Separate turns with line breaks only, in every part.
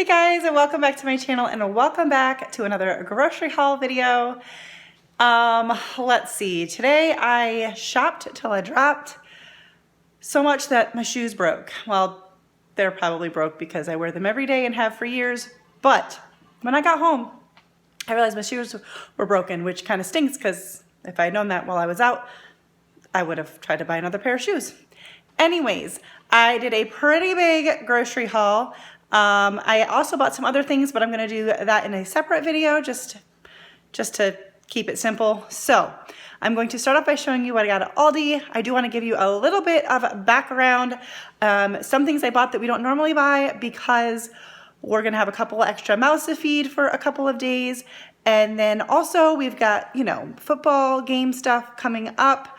Hey guys, and welcome back to my channel, and welcome back to another grocery haul video. Let's see, today I shopped till I dropped so much that my shoes broke. Well, they're probably broke because I wear them every day and have for years, but when I got home, I realized my shoes were broken, which kind of stinks because if I had known that while I was out, I would have tried to buy another pair of shoes. Anyways, I did a pretty big grocery haul. I also bought some other things, but I'm going to do that in a separate video just to keep it simple. So I'm going to start off by showing you what I got at Aldi. I do want to give you a little bit of background. Some things I bought that we don't normally buy because we're going to have a couple extra mouths to feed for a couple of days. And then also we've got, football game stuff coming up.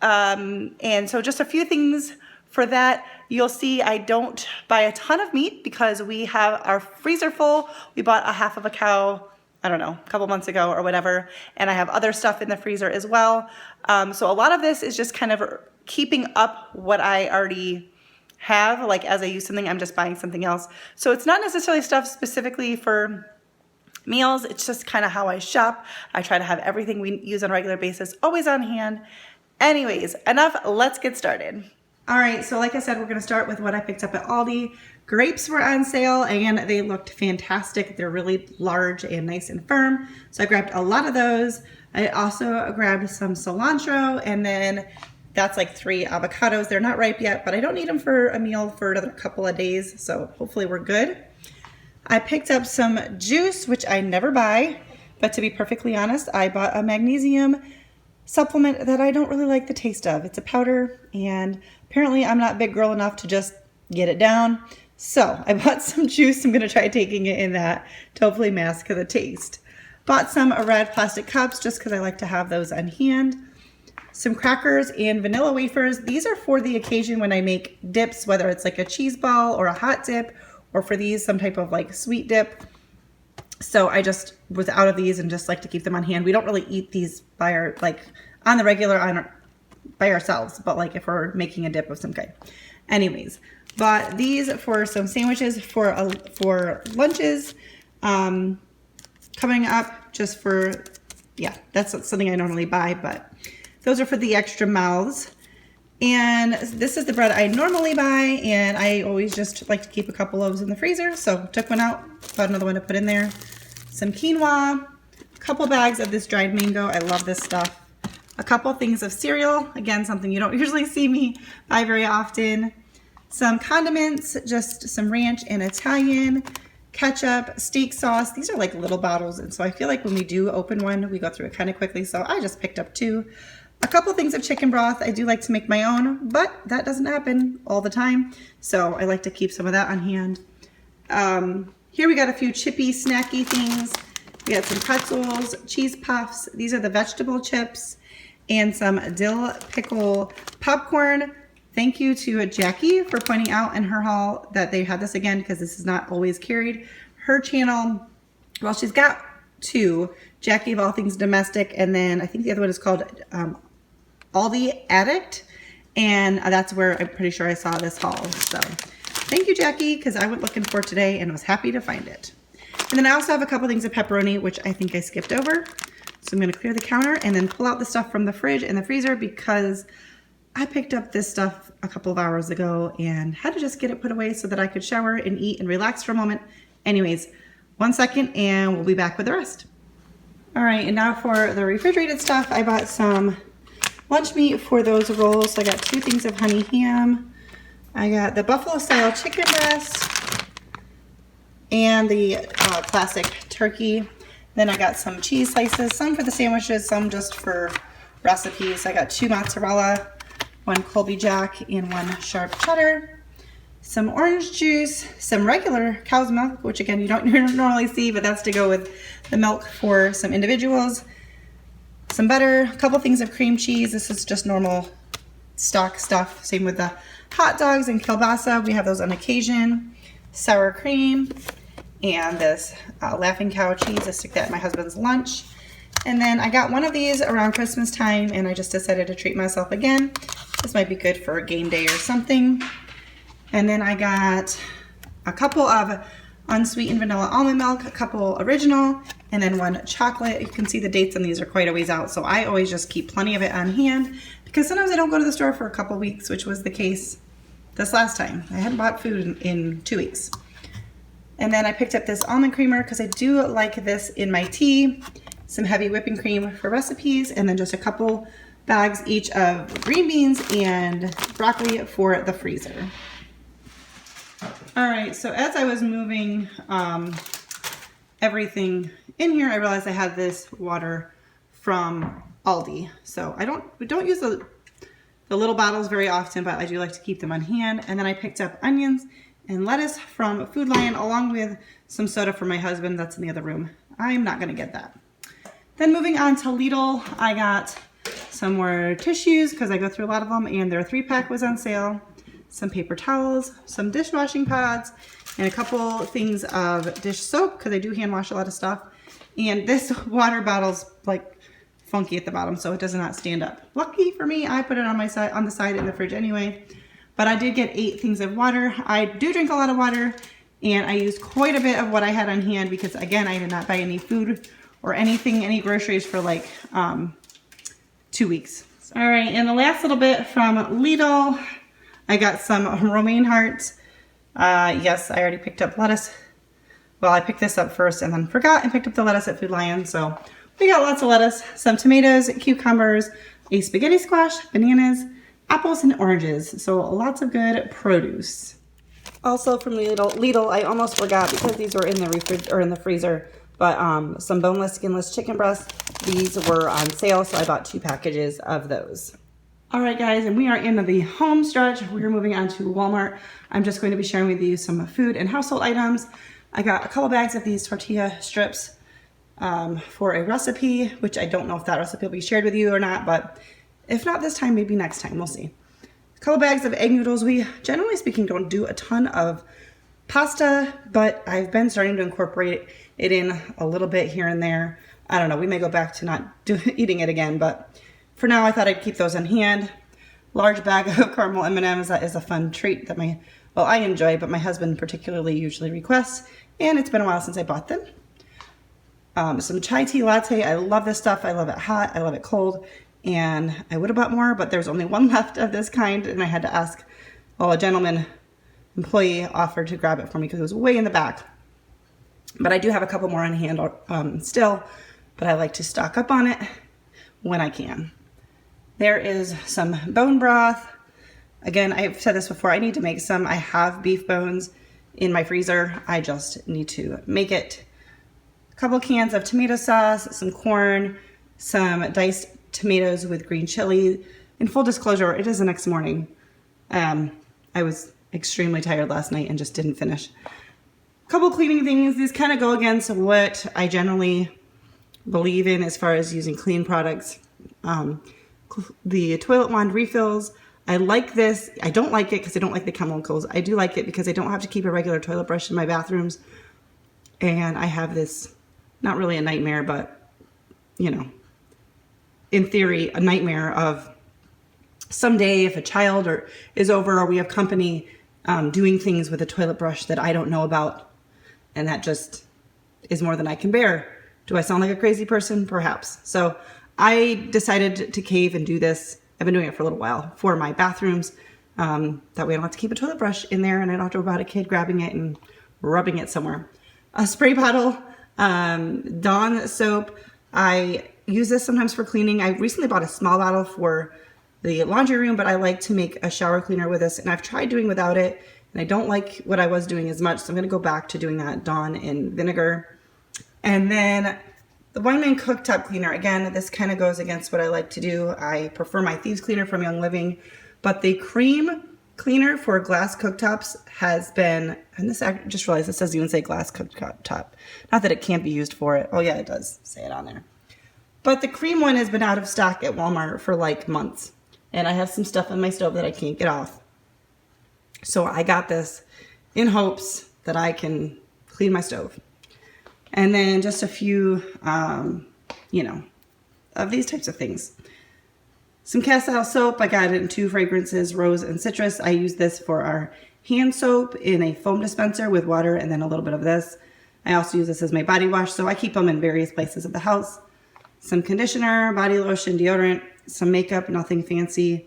And so just a few things for that. You'll see I don't buy a ton of meat because we have our freezer full. We bought a half of a cow, I don't know, a couple months ago or whatever. And I have other stuff in the freezer as well. So a lot of this is just kind of keeping up what I already have. Like as I use something, I'm just buying something else. So it's not necessarily stuff specifically for meals. It's just kind of how I shop. I try to have everything we use on a regular basis always on hand. Anyways, enough, let's get started. All right, so like I said, we're gonna start with what I picked up at Aldi. Grapes were on sale and they looked fantastic. They're really large and nice and firm. So I grabbed a lot of those. I also grabbed some cilantro, and then that's like 3 avocados. They're not ripe yet, but I don't need them for a meal for another couple of days. So hopefully we're good. I picked up some juice, which I never buy, but to be perfectly honest, I bought a magnesium supplement that I don't really like the taste of. It's a powder, and apparently I'm not big girl enough to just get it down. So I bought some juice. I'm gonna try taking it in that to hopefully mask the taste. Bought some red plastic cups just because I like to have those on hand. Some crackers and vanilla wafers. These are for the occasion when I make dips, whether it's like a cheese ball or a hot dip, or for these, some type of like sweet dip. So I just was out of these and just like to keep them on hand. We don't really eat these by on the regular by ourselves, but like if we're making a dip of some kind. Anyways, bought these for some sandwiches for lunches coming up, just for, yeah, that's something I normally buy, but those are for the extra mouths. And this is the bread I normally buy, and I always just like to keep a couple loaves in the freezer. So took one out, bought another one to put in there. Some quinoa, a couple bags of this dried mango. I love this stuff. A couple things of cereal. Again, something you don't usually see me buy very often. Some condiments, just some ranch and Italian, ketchup, steak sauce. These are like little bottles, and so I feel like when we do open one, we go through it kind of quickly. So I just picked up 2. A couple things of chicken broth. I do like to make my own, but that doesn't happen all the time. So I like to keep some of that on hand. Here we got a few chippy, snacky things. We got some pretzels, cheese puffs. These are the vegetable chips, and some dill pickle popcorn. Thank you to Jackie for pointing out in her haul that they had this again, because this is not always carried. Her channel, well, she's got 2. Jackie of All Things Domestic, and then I think the other one is called Aldi Addict, and that's where I'm pretty sure I saw this haul. So thank you, Jackie, because I went looking for it today and was happy to find it. And then I also have a couple things of pepperoni, which I think I skipped over. So I'm going to clear the counter and then pull out the stuff from the fridge and the freezer, because I picked up this stuff a couple of hours ago and had to just get it put away so that I could shower and eat and relax for a moment. Anyways, 1 second and we'll be back with the rest. All right, and now for the refrigerated stuff, I bought some lunch meat for those rolls. So I got 2 things of honey ham. I got the buffalo style chicken breast and the classic turkey. Then I got some cheese slices, some for the sandwiches, some just for recipes. I got 2 mozzarella, 1 Colby Jack, and 1 sharp cheddar. Some orange juice, some regular cow's milk, which again you don't normally see, but that's to go with the milk for some individuals. Some butter, a couple things of cream cheese. This is just normal stock stuff. Same with the hot dogs and kielbasa. We have those on occasion. Sour cream, and this Laughing Cow cheese. I stick that in my husband's lunch. And then I got one of these around Christmas time, and I just decided to treat myself again. This might be good for a game day or something. And then I got a couple of unsweetened vanilla almond milk, a couple original, and then 1 chocolate. You can see the dates on these are quite a ways out, so I always just keep plenty of it on hand because sometimes I don't go to the store for a couple weeks, which was the case this last time. I hadn't bought food in 2 weeks. And then I picked up this almond creamer because I do like this in my tea, some heavy whipping cream for recipes, and then just a couple bags each of green beans and broccoli for the freezer. All right, so as I was moving everything in here, I realized I had this water from Aldi. So we don't use the little bottles very often, but I do like to keep them on hand. And then I picked up onions and lettuce from Food Lion, along with some soda for my husband that's in the other room. I'm not gonna get that. Then moving on to Lidl, I got some more tissues because I go through a lot of them, and their 3-pack was on sale. Some paper towels, some dishwashing pads, and a couple things of dish soap because I do hand wash a lot of stuff. And this water bottle's like funky at the bottom, so it does not stand up. Lucky for me, I put it on the side in the fridge anyway. But I did get 8 things of water. I do drink a lot of water, and I used quite a bit of what I had on hand because, again, I did not buy any food or anything, any groceries for like 2 weeks. All right, and the last little bit from Lidl, I got some romaine hearts. Yes, I already picked up lettuce. Well, I picked this up first and then forgot and picked up the lettuce at Food Lion. So we got lots of lettuce, some tomatoes, cucumbers, a spaghetti squash, bananas, apples, and oranges. So lots of good produce. Also from Lidl, I almost forgot because these were in the freezer, but some boneless, skinless chicken breasts. These were on sale, so I bought 2 packages of those. All right, guys, and we are in the home stretch. We're moving on to Walmart. I'm just going to be sharing with you some food and household items. I got a couple bags of these tortilla strips for a recipe, which I don't know if that recipe will be shared with you or not, but if not this time, maybe next time, we'll see. A couple bags of egg noodles. We, generally speaking, don't do a ton of pasta, but I've been starting to incorporate it in a little bit here and there. I don't know, we may go back to not eating it again, but for now I thought I'd keep those on hand. Large bag of caramel M&Ms. That is a fun treat that I enjoy, but my husband particularly usually requests, and it's been a while since I bought them. Some chai tea latte. I love this stuff. I love it hot. I love it cold. And I would have bought more, but there's only one left of this kind, and I had to ask, well, a gentleman employee offered to grab it for me because it was way in the back. But I do have a couple more on hand still, but I like to stock up on it when I can. There is some bone broth. Again, I've said this before, I need to make some. I have beef bones in my freezer. I just need to make it. A couple cans of tomato sauce, some corn, some diced tomatoes with green chili. In full disclosure, it is the next morning. I was extremely tired last night and just didn't finish. A couple cleaning things. These kind of go against what I generally believe in as far as using clean products. The toilet wand refills. I like this. I don't like it because I don't like the chemicals. I do like it because I don't have to keep a regular toilet brush in my bathrooms. And I have this, not really a nightmare, but, you know, in theory, a nightmare of someday if a child is over or we have company doing things with a toilet brush that I don't know about. And that just is more than I can bear. Do I sound like a crazy person? Perhaps. So I decided to cave and do this. I've been doing it for a little while for my bathrooms. That way I don't have to keep a toilet brush in there and I don't have to worry about a kid grabbing it and rubbing it somewhere. A spray bottle, Dawn soap. I use this sometimes for cleaning. I recently bought a small bottle for the laundry room, but I like to make a shower cleaner with this, and I've tried doing without it, and I don't like what I was doing as much, so I'm gonna go back to doing that Dawn in vinegar. And then the One Man cooktop cleaner. Again, this kind of goes against what I like to do. I prefer my Thieves cleaner from Young Living, but the cream cleaner for glass cooktops has been, and this, I just realized this doesn't even say glass cooktop. Not that it can't be used for it. Oh yeah, it does say it on there. But the cream one has been out of stock at Walmart for like months. And I have some stuff on my stove that I can't get off. So I got this in hopes that I can clean my stove. And then just a few, you know, of these types of things. Some cast iron soap. I got it in 2 fragrances, rose and citrus. I use this for our hand soap in a foam dispenser with water and then a little bit of this. I also use this as my body wash, so I keep them in various places of the house. Some conditioner, body lotion, deodorant, some makeup, nothing fancy.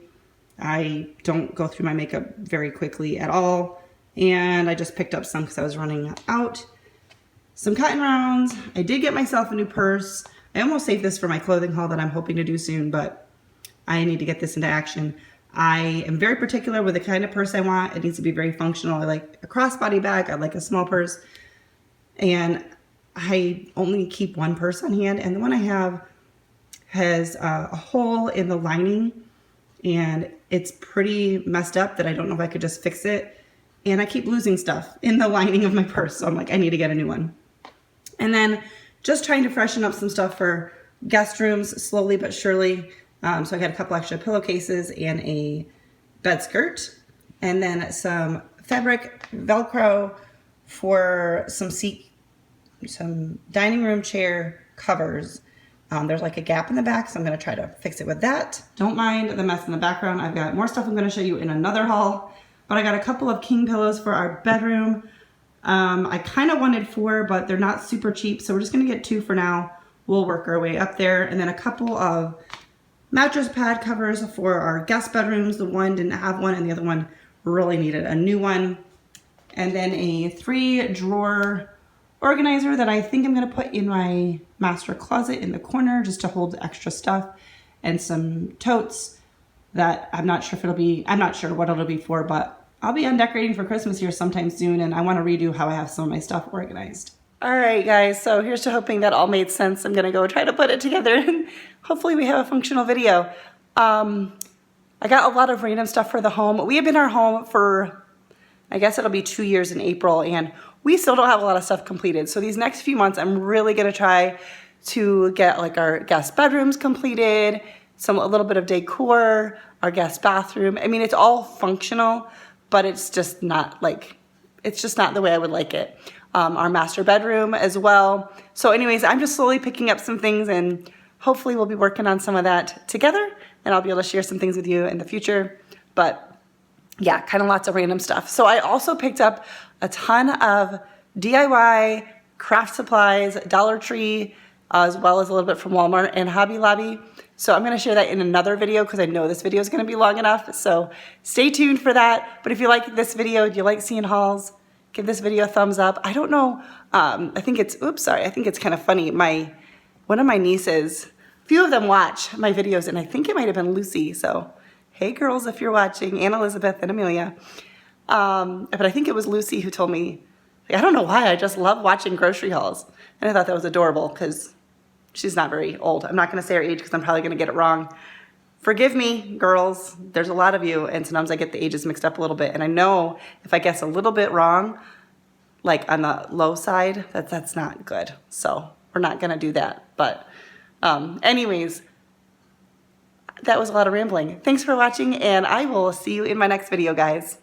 I don't go through my makeup very quickly at all. And I just picked up some because I was running out. Some cotton rounds. I did get myself a new purse. I almost saved this for my clothing haul that I'm hoping to do soon, but I need to get this into action. I am very particular with the kind of purse I want. It needs to be very functional. I like a crossbody bag. I like a small purse. And I only keep one purse on hand, and the one I have has a hole in the lining, and it's pretty messed up that I don't know if I could just fix it. And I keep losing stuff in the lining of my purse, so I'm like, I need to get a new one. And then just trying to freshen up some stuff for guest rooms slowly but surely. So I got a couple extra pillowcases and a bed skirt, and then some fabric Velcro for some dining room chair covers. There's like a gap in the back, so I'm gonna try to fix it with that. Don't mind the mess in the background. I've got more stuff I'm gonna show you in another haul, but I got a couple of king pillows for our bedroom. I kind of wanted 4, but they're not super cheap, so we're just gonna get 2 for now. We'll work our way up there. And then a couple of mattress pad covers for our guest bedrooms. The one didn't have one, and the other one really needed a new one. And then a 3-drawer organizer that I think I'm gonna put in my master closet in the corner just to hold extra stuff, and some totes that I'm not sure what it'll be for, but I'll be undecorating for Christmas here sometime soon, and I want to redo how I have some of my stuff organized. All right, guys, so here's to hoping that all made sense. I'm gonna go try to put it together and hopefully we have a functional video. I got a lot of random stuff for the home. We have been our home for, I guess it'll be 2 years in April, and we still don't have a lot of stuff completed. So these next few months, I'm really gonna try to get like our guest bedrooms completed, a little bit of decor, our guest bathroom. I mean, it's all functional, but it's just not the way I would like it. Our master bedroom as well. So anyways, I'm just slowly picking up some things, and hopefully we'll be working on some of that together, and I'll be able to share some things with you in the future. But yeah, kind of lots of random stuff. So I also picked up a ton of DIY craft supplies, Dollar Tree, as well as a little bit from Walmart and Hobby Lobby. So I'm gonna share that in another video because I know this video is gonna be long enough. So stay tuned for that. But if you like this video, do you like seeing hauls, give this video a thumbs up. I don't know, I think it's kind of funny. One of my nieces, a few of them watch my videos, and I think it might have been Lucy. So hey girls, if you're watching, Ann Elizabeth and Amelia. But I think it was Lucy who told me, I don't know why, I just love watching grocery hauls. And I thought that was adorable because she's not very old. I'm not gonna say her age because I'm probably gonna get it wrong. Forgive me, girls, there's a lot of you, and sometimes I get the ages mixed up a little bit, and I know if I guess a little bit wrong, like on the low side, that's not good. So we're not gonna do that. But anyways, that was a lot of rambling. Thanks for watching, and I will see you in my next video, guys.